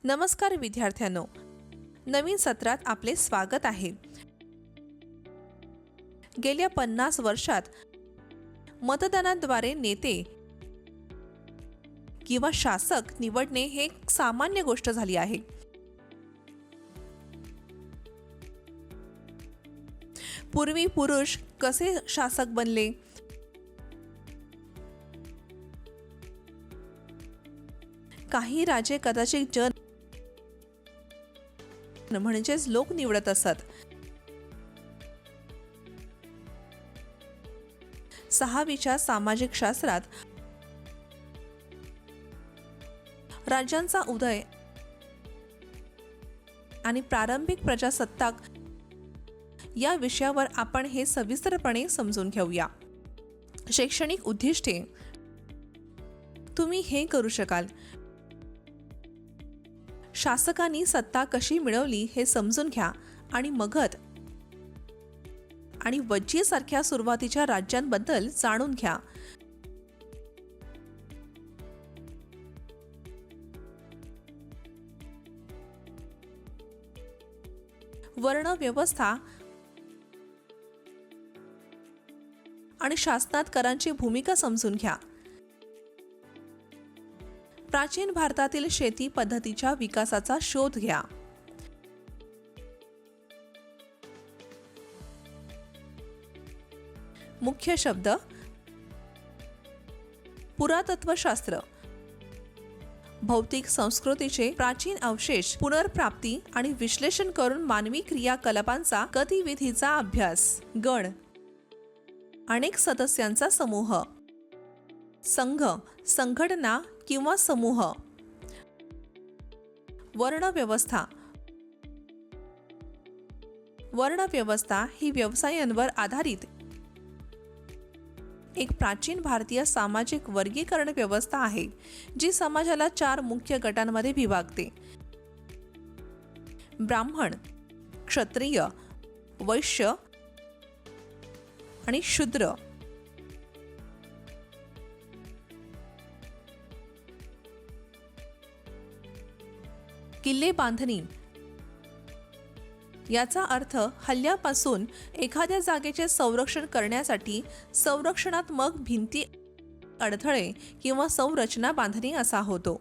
नमस्कार विद्यार्थ्यांनो, नवीन सत्रात आपले स्वागत आहे। गेल्या 50 वर्षात मतदानाद्वारे नेते किंवा शासक निवडणे हे एक सामान्य गोष्ट झाली आहे। पूर्वी पुरुष कसे शासक बनले, काही राजे कदाचित जन म्हणजेच लोक निवडत असत। 6वीच्या सामाजिक शास्त्रात राज्यांचा उदय आणि प्रारंभिक प्रजासत्ताक या विषयावर आपण हे सविस्तरपणे समजून घेऊया। शैक्षणिक उद्दिष्टे तुम्ही हे करू शकाल। शासकांनी सत्ता कशी मिळवली हे समजून घ्या आणि मगध आणि वज्जी सारख्या सुरुवातीच्या राज्यांबद्दल जाणून घ्या। वर्ण व्यवस्था आणि शासनात करांची भूमिका समजून घ्या। प्राचीन भारतातील शेती पद्धतीच्या विकासाचा शोध घ्या। मुख्य शब्द: पुरातत्वशास्त्र, भौतिक संस्कृतीचे प्राचीन अवशेष, पुनर्प्राप्ती आणि विश्लेषण करून मानवी क्रियाकलापांचा गतिविधीचा अभ्यास। गण: अनेक सदस्यांचा समूह, संघ, संघटना किंवा समूह। वर्णव्यवस्था: वर्णव्यवस्था ही व्यवसायांवर आधारित एक प्राचीन भारतीय सामाजिक वर्गीकरण व्यवस्था आहे जी समाजाला 4 मुख्य गटांमध्ये विभागते: ब्राह्मण, क्षत्रिय, वैश्य आणि शूद्र। किल्ले बांधणी याचा अर्थ हल्ल्यापासून एखाद्या जागेचे संरक्षण करण्यासाठी संरक्षणात्मक भिंती, अडथळे किंवा संरचना बांधणी असा होतो।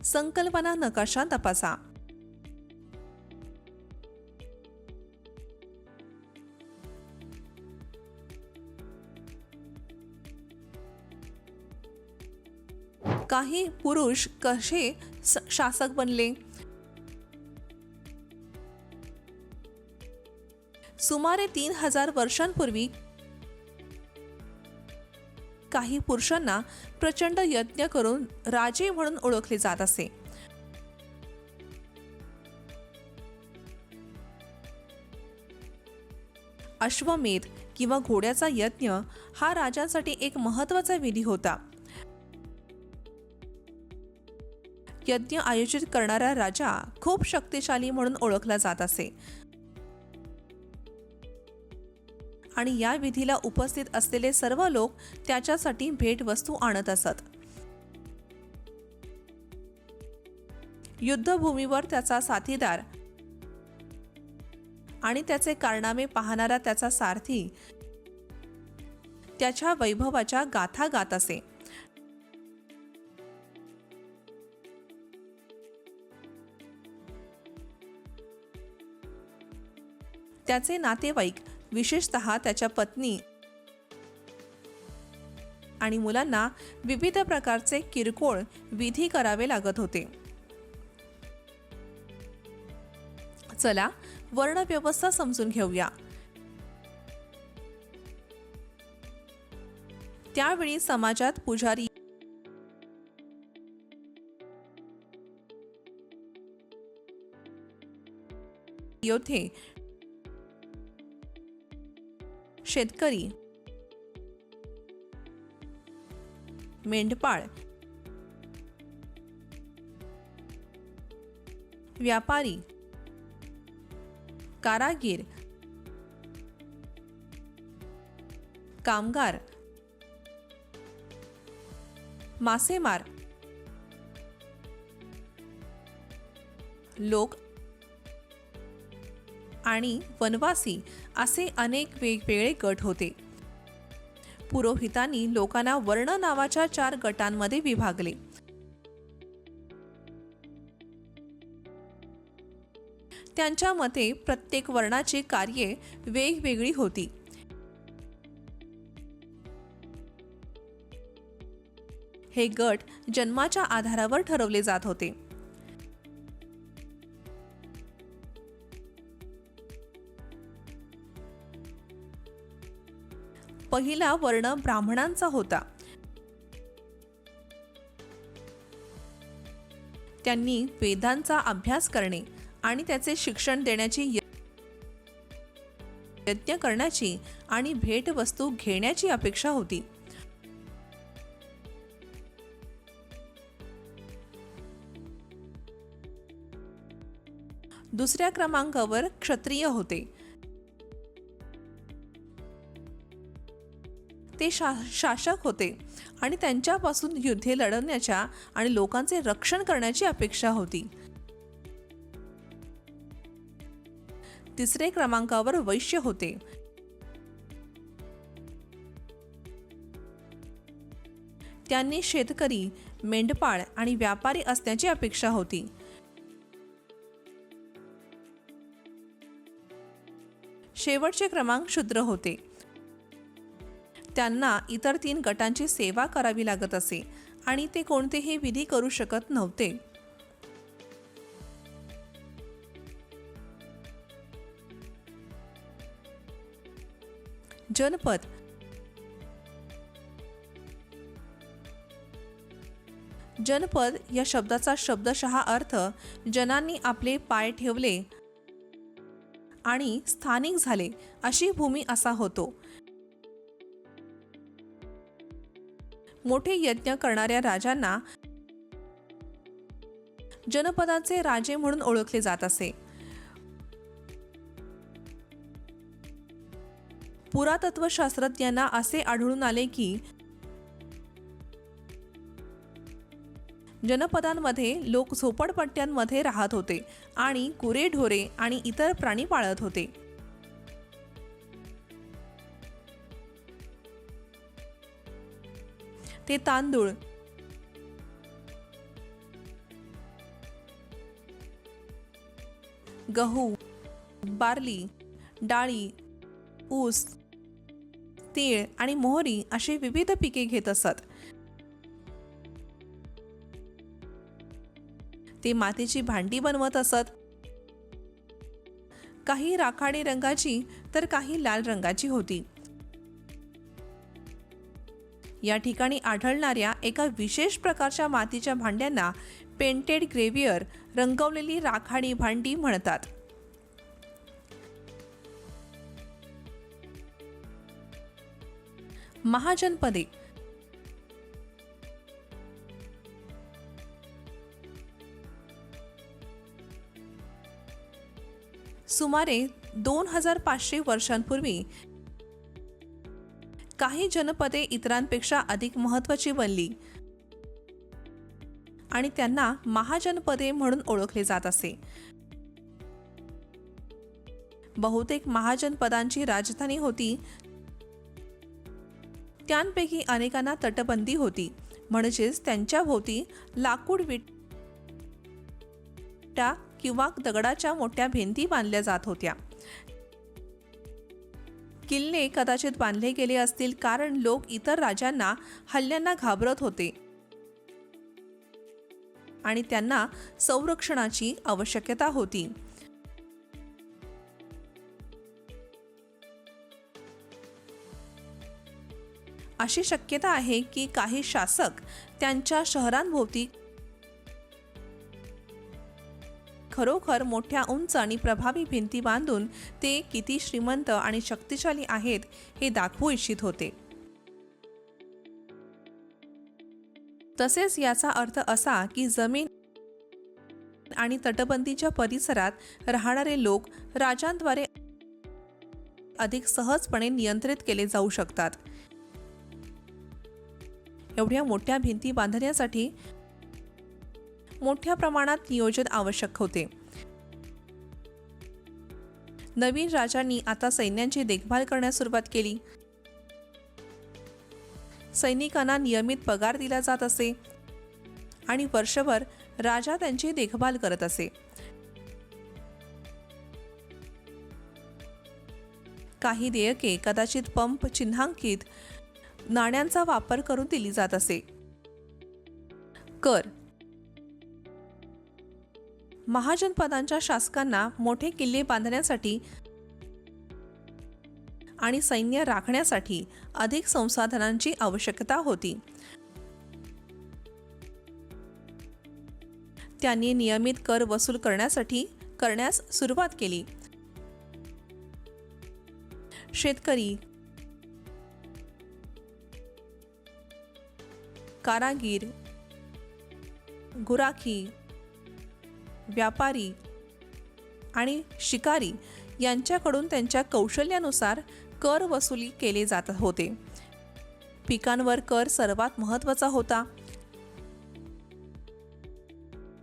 संकल्पना नकाशा तपासा। काही पुरुष कसे शासक बनले? सुमारे 3000 वर्षांपूर्वी काही पुरुषांना प्रचंड यज्ञ करून राजे म्हणून ओळखले जात असे। अश्वमेध किंवा घोड्याचा यज्ञ हा राजांसाठी एक महत्त्वाचा विधी होता। यज्ञ आयोजित करणारा राजा खूप शक्तिशाली म्हणून ओळखला जात असे आणि या विधीला उपस्थित असलेले सर्व लोक त्याच्यासाठी भेटवस्तू आणत असत। युद्धभूमीवर त्याचा साथीदार आणि त्याचे कारनामे पाहणारा त्याचा सारथी त्याच्या वैभवाच्या गाथा गात असे। त्याचे नातेवाईक, विशेषतः त्याच्या पत्नी आणि मुलांना विविध प्रकारचे किरकोळ विधी करावे लागत होते। चला वर्णव्यवस्था समजून घेऊया। त्यावेळी समाजात पुजारी, योद्धे, शेतकरी, मेंढपाळ, व्यापारी, कारागीर, कामगार, मासेमार, लोक आणि वनवासी असे अनेक वेगवेगळे गट होते. पुरोहितांनी लोकांना वर्ण नावाच्या 4 गटांमध्ये विभागले. त्यांच्या मते प्रत्येक वर्णाची कार्ये वेगवेगळी होती. हे गट जन्माच्या आधारावर ठरवले जात होते. पहिला वर्ण ब्राह्मणांचा होता. त्यांनी वेदांचा अभ्यास करणे आणि त्याचे शिक्षण देण्याची, यज्ञ करण्याची आणि भेटवस्तू घेण्याची अपेक्षा होती. दुसऱ्या क्रमांकावर क्षत्रिय होते. ते शासक होते आणि त्यांच्यापासून युद्धे लढवण्याच्या आणि लोकांचे रक्षण करण्याची अपेक्षा होती. तिसरे क्रमांकावर वैश्य होते. त्यांनी शेतकरी, मेंढपाळ आणि व्यापारी असण्याची अपेक्षा होती. शेवटचे क्रमांक शूद्र होते. त्यांना इतर 3 गटांची सेवा करावी लागत असे आणि ते कोणतेही विधी करू शकत नव्हते. जनपद. जनपद या शब्दाचा शब्दशः अर्थ जनांनी आपले पाय ठेवले आणि स्थानिक झाले अशी भूमी असा होतो. मोठे यज्ञ करणाऱ्या राजांना जनपदाचे राजे म्हणून ओळखले जात असे. पुरातत्वशास्त्रज्ञांना असे आढळून आले की जनपदांमध्ये लोक झोपडपट्ट्यांमध्ये राहत होते आणि गुरेढोरे आणि इतर प्राणी पाळत होते. ते तांदूळ, गहू, बार्ली, डाळी, ऊस, तीळ आणि मोहरी अशी विविध पिके घेत असत. ते मातीची भांडी बनवत असत. काही राखाडी रंगाची तर काही लाल रंगाची होती. या ठिकाणी आढळणाऱ्या एका विशेष प्रकारच्या मातीच्या भांड्यांना पेंटेड ग्रेव्हियर, रंगवलेली राखाडी भांडी म्हणतात. महाजनपदे. सुमारे 2500 वर्षांपूर्वी काही जनपदे इतरांपेक्षा अधिक महत्त्वाची बनली आणि त्यांना महाजनपदे म्हणून ओळखले जात असे. बहुतेक महाजनपदांची राजधानी होती. त्यांपैकी अनेकांना तटबंदी होती, म्हणजेच त्यांच्या भोवती लाकूड, विटा किंवा दगडाच्या मोठ्या भिंती बांधल्या जात होत्या. किल्ले कदाचित बांधले गेले असतील कारण लोक इतर राजांना हल्ल्यांना घाबरत होते आणि त्यांना संरक्षणाची आवश्यकता होती. अशी शक्यता आहे की काही शासक त्यांच्या शहरांभोवती खरोखर मोठ्या उंच आणि प्रभावी भिंती बांधून ते किती श्रीमंत आणि शक्तिशाली आहेत हे दाखवू इच्छित होते. तसेच याचा अर्थ असा की जमीन आणि तटबंदीच्या परिसरात राहणारे लोक राजांद्वारे अधिक सहजपणे नियंत्रित केले जाऊ शकतात. एवढ्या मोठ्या भिंती बांधण्यासाठी मोठ्या प्रमाणात नियोजन आवश्यक होते. नवीन राजांनी आता सैन्यांची देखभाल करण्यास सुरुवात केली. सैनिकांना नियमित पगार दिला जात असे आणि वर्षभर राजा त्यांची देखभाल करत असे. काही देयके कदाचित पंप चिन्हांकित नाण्यांचा वापर करून दिली जात असे. कर महाजनपदांच्या शासकांना मोठे किल्ले बांधण्यासाठी आणि सैन्य राखण्यासाठी अधिक संसाधनांची आवश्यकता होती. त्यांनी नियमित कर वसूल करण्यास सुरुवात केली. शेतकरी, कारागीर, गुराखी, व्यापारी आणि शिकारी यांच्याकडून त्यांच्या कौशल्यानुसार कर वसुली केले जात होते. पिकांवर कर सर्वात महत्त्वाचा होता,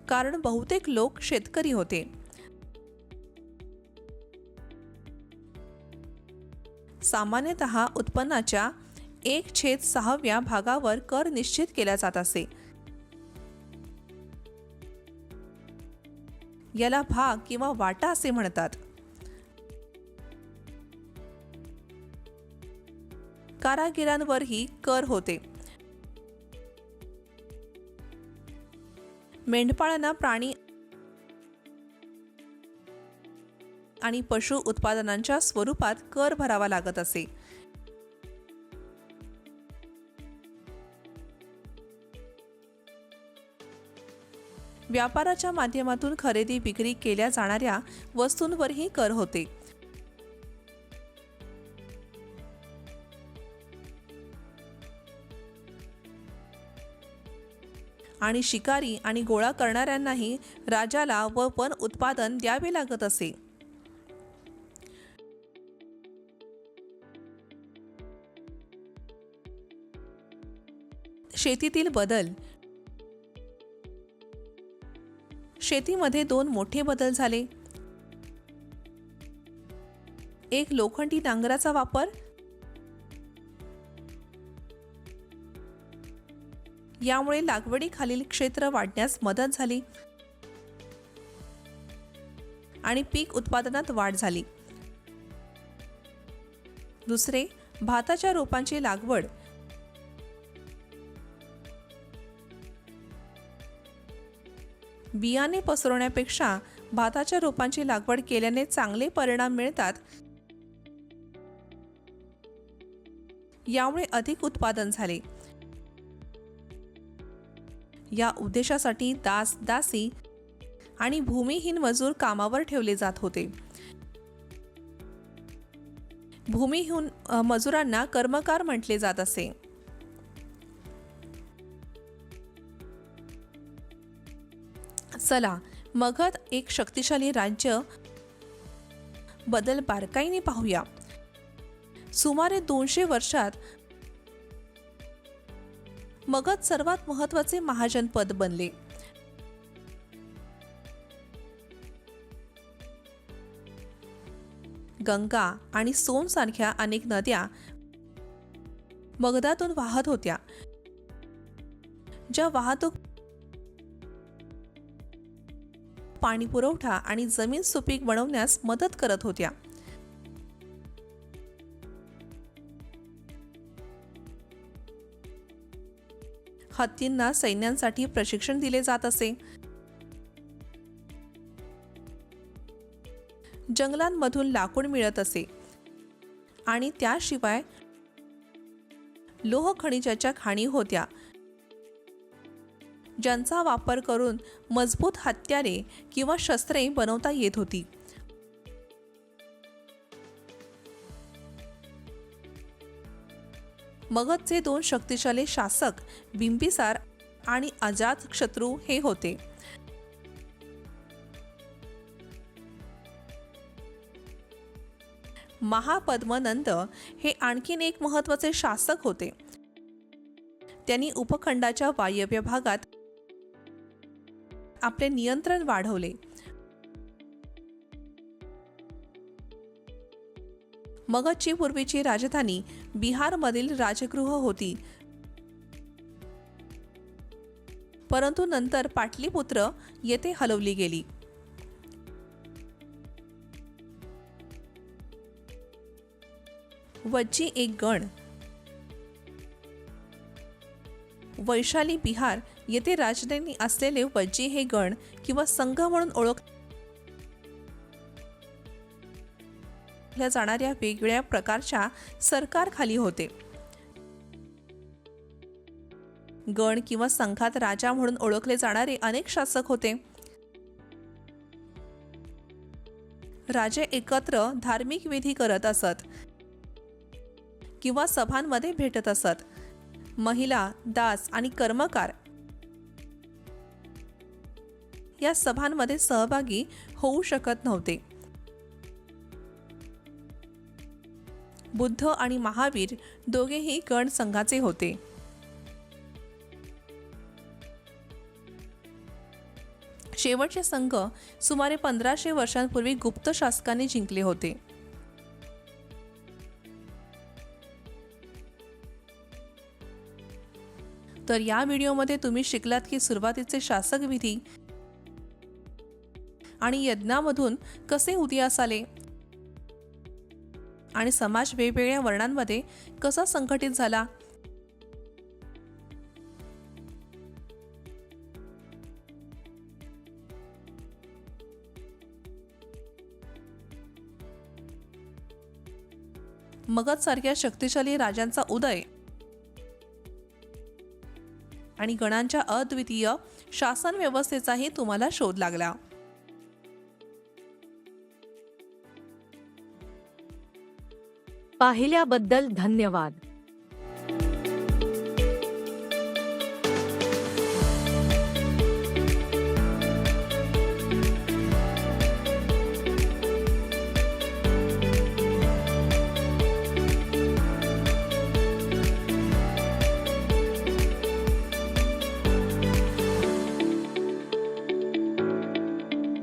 कारण बहुतेक लोक शेतकरी होते. सामान्यतः उत्पन्नाच्या 1/6 भागावर कर निश्चित केला जात असे. याला भाग किंवा वाटा असे म्हणतात. कारागिरांवरही कर होते. मेंढपाळांना प्राणी आणि पशु उत्पादनांच्या स्वरूपात कर भरावा लागत असे. व्यापाराच्या माध्यमातून खरेदी विक्री केल्या जाणाऱ्या वस्तूंवरही कर होते. आणि शिकारी आणि गोळा करणाऱ्यांनाही राजाला व वन उत्पादन द्यावे लागत असे. शेतीतील बदल. शेतीमध्ये 2 मोठे बदल झाले. एक, लोखंडी नांगराचा वापर. यामुळे लागवडीखालील क्षेत्र वाढण्यास मदत झाली आणि पीक उत्पादनात वाढ झाली. दुसरे, भाताच्या रोपांची लागवड. बियाणे पसरवण्यापेक्षा भाताच्या रोपांची लागवड केल्याने चांगले परिणाम मिळतात. यामुळे अधिक उत्पादन झाले. या उद्देशासाठी दासी आणि भूमिहीन मजूर कामावर ठेवले जात होते. भूमिहीन मजुरांना कर्मकार म्हटले जात असे. चला, मगध एक शक्तिशाली राज्य बदल बारकाईने पाहूया. सुमारे 200 वर्षात मगध सर्वात महत्त्वाचे महाजनपद बनले. गंगा आणि सोन सारख्या अनेक नद्या मगधातून वाहत होत्या, ज्या वाहतूक, पाणी पुरवठा आणि जमीन सुपीक बनवण्यास मदत करत होत्या. हत्तींना सैन्यांसाठी प्रशिक्षण दिले जात असे. जंगलांमधून लाकूड मिळत असे आणि त्याशिवाय लोह खनिजाच्या खाणी होत्या, ज्यांचा वापर करून मजबूत हत्यारे किंवा शस्त्रे बनवता येत होती. मगधचे 2 शक्तिशाली शासक बिंबिसार आणि अजातशत्रू हे होते. महापद्मनंद हे आणखीन एक महत्त्वाचे शासक होते. त्यांनी उपखंडाच्या वायव्य भागात आपले नियंत्रण वाढवले. मगधची पूर्वीची राजधानी बिहारमधील राजगृह होती, परंतु नंतर पाटलीपुत्र येथे हलवली गेली. वज्जी एक गण. वैशाली बिहार येथे राजधानी असलेले वज्जी हे गण किंवा संघ म्हणून ओळखल्या जाणाऱ्या वेगवेगळ्या प्रकारच्या सरकारखाली होते. गण किंवा संघात राजा म्हणून ओळखले जाणारे अनेक शासक होते. राजे एकत्र धार्मिक विधी करत असत किंवा सभांमध्ये भेटत असत. महिला, दास आणि कर्मकार या सभांमध्ये सहभागी होऊ शकत नव्हते. बुद्ध आणि महावीर दोघेही गण संघाचे होते. शेवटचे संघ सुमारे 1500 वर्षांपूर्वी गुप्त शासकांनी जिंकले होते. तर या व्हिडिओमध्ये तुम्ही शिकलात की सुरुवातीचे शासक विधी आणि यज्ञामधून कसे उदयास आले आणि समाज वेगवेगळ्या वर्णांमध्ये कसा संघटित झाला. मगध सारख्या शक्तिशाली राजांचा उदय आणि गणांच्या अद्वितीय शासन व्यवस्थेचाही तुम्हाला शोध लागला. पाहिल्याबद्दल धन्यवाद.